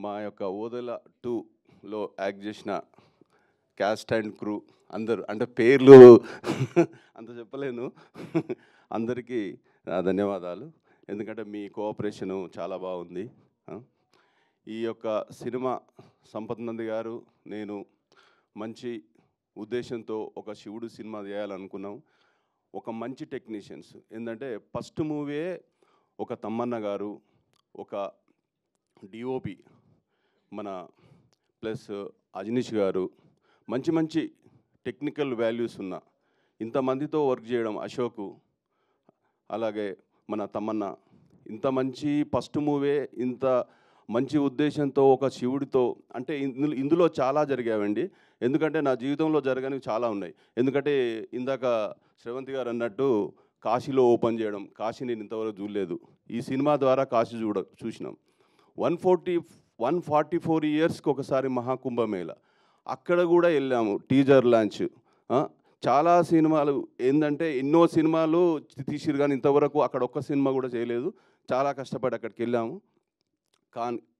మా యొక్క ఓదెల 2లో యాక్ట్ చేసిన క్యాస్ట్ అండ్ క్రూ అందరూ, అంటే పేర్లు అంత చెప్పలేను. అందరికీ ధన్యవాదాలు. ఎందుకంటే మీ కోఆపరేషను చాలా బాగుంది. ఈ యొక్క సినిమా సంపత్ నంది గారు, నేను మంచి ఉద్దేశంతో ఒక శివుడు సినిమా చేయాలనుకున్నాం. ఒక మంచి టెక్నీషియన్స్, ఏంటంటే ఫస్ట్ మూవీయే ఒక తమ్మన్న గారు, ఒక డిఓపి మన ప్లస్ అజనీష్ గారు, మంచి మంచి టెక్నికల్ వాల్యూస్ ఉన్న ఇంతమందితో వర్క్ చేయడం, అశోకు, అలాగే మన తమ్మన్న, ఇంత మంచి ఫస్ట్ మూవీ, ఇంత మంచి ఉద్దేశంతో ఒక శివుడితో, అంటే ఇందులో చాలా జరిగావండి. ఎందుకంటే నా జీవితంలో జరగనివి చాలా ఉన్నాయి. ఎందుకంటే ఇందాక శ్రవంతి గారు అన్నట్టు కాశీలో ఓపెన్ చేయడం, కాశీ నేను ఇంతవరకు చూడలేదు. ఈ సినిమా ద్వారా కాశీ చూసినాం. 144 ఇయర్స్కి ఒకసారి మహాకుంభమేళ, అక్కడ కూడా వెళ్ళాము. టీజర్ లాంచ్, చాలా సినిమాలు ఏంటంటే ఎన్నో సినిమాలు తీసిరు, కానీ ఇంతవరకు అక్కడ ఒక్క సినిమా కూడా చేయలేదు. చాలా కష్టపడి అక్కడికి వెళ్ళాము.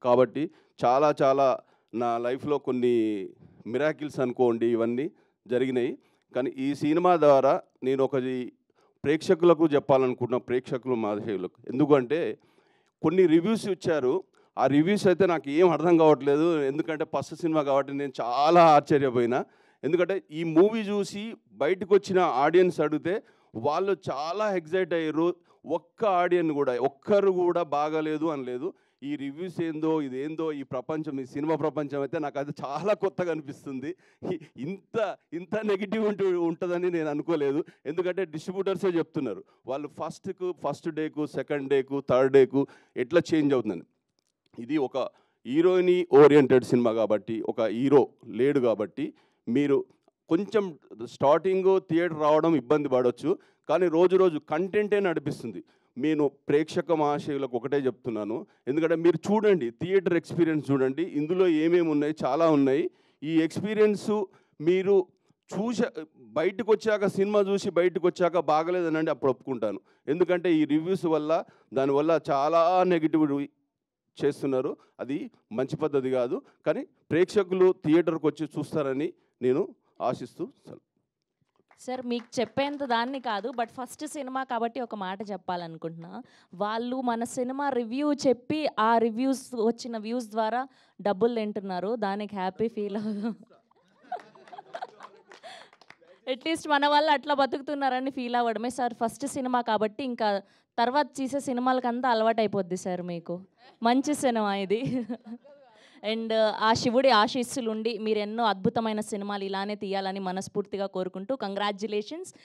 కాబట్టి చాలా చాలా నా లైఫ్లో కొన్ని మిరాకిల్స్ అనుకోండి ఇవన్నీ జరిగినాయి. కానీ ఈ సినిమా ద్వారా నేను ఒకటి ప్రేక్షకులకు చెప్పాలనుకుంటున్నా, ప్రేక్షకులు మాధవులకు. ఎందుకంటే కొన్ని రివ్యూస్ ఇచ్చారు, ఆ రివ్యూస్ అయితే నాకు ఏం అర్థం కావట్లేదు. ఎందుకంటే ఫస్ట్ సినిమా కాబట్టి నేను చాలా ఆశ్చర్యపోయినా. ఎందుకంటే ఈ మూవీ చూసి బయటకు వచ్చిన ఆడియన్స్ అడిగితే వాళ్ళు చాలా ఎగ్జైట్ అయ్యారు. ఒక్క ఆడియన్స్ కూడా, ఒక్కరు కూడా బాగాలేదు అనలేదు. ఈ రివ్యూస్ ఏందో, ఇదేందో, ఈ ప్రపంచం, ఈ సినిమా ప్రపంచం అయితే నాకు అది చాలా కొత్తగా అనిపిస్తుంది. ఇంత ఇంత నెగిటివ్ ఉంటుందని నేను అనుకోలేదు. ఎందుకంటే డిస్ట్రిబ్యూటర్సే చెప్తున్నారు వాళ్ళు ఫస్ట్ డేకు, సెకండ్ డేకు, థర్డ్ డేకు ఎట్లా చేంజ్ అవుతుందని. ఇది ఒక హీరోయిన్ ఓరియంటెడ్ సినిమా కాబట్టి, ఒక హీరో లేడు కాబట్టి మీరు కొంచెం స్టార్టింగ్ థియేటర్ రావడం ఇబ్బంది పడవచ్చు, కానీ రోజు రోజు కంటెంటే నడిపిస్తుంది. నేను ప్రేక్షక మహాశయులకు ఒకటే చెప్తున్నాను, ఎందుకంటే మీరు చూడండి, థియేటర్ ఎక్స్పీరియన్స్ చూడండి, ఇందులో ఏమేమి ఉన్నాయి, చాలా ఉన్నాయి. ఈ ఎక్స్పీరియన్సు మీరు బయటకు వచ్చాక, సినిమా చూసి బయటకు వచ్చాక బాగలేదనండి అప్పుడు ఒప్పుకుంటాను. ఎందుకంటే ఈ రివ్యూస్ వల్ల, దానివల్ల చాలా నెగిటివ్ చేస్తున్నారు. అది మంచి పద్ధతి కాదు. కానీ ప్రేక్షకులు థియేటర్కి వచ్చి చూస్తారని నేను ఆశిస్తూ. సార్ మీకు చెప్పేంత దాన్ని కాదు, బట్ ఫస్ట్ సినిమా కాబట్టి ఒక మాట చెప్పాలనుకుంటున్నా. వాళ్ళు మన సినిమా రివ్యూ చెప్పి ఆ రివ్యూస్ వచ్చిన వ్యూస్ ద్వారా డబ్బులు తింటున్నారు. దానికి హ్యాపీ ఫీల్ అవుదాం. అట్లీస్ట్ మన వాళ్ళు అట్లా బతుకుతున్నారని ఫీల్ అవ్వడమే సార్. ఫస్ట్ సినిమా కాబట్టి ఇంకా తర్వాత చేసే సినిమాలకంతా అలవాటు అయిపోద్ది సార్ మీకు. మంచి సినిమా ఇది. అండ్ ఆ శివుడి ఆశీస్సులు ఉండి మీరు ఎన్నో అద్భుతమైన సినిమాలు ఇలానే తీయాలని మనస్ఫూర్తిగా కోరుకుంటూ కంగ్రాచ్యులేషన్స్.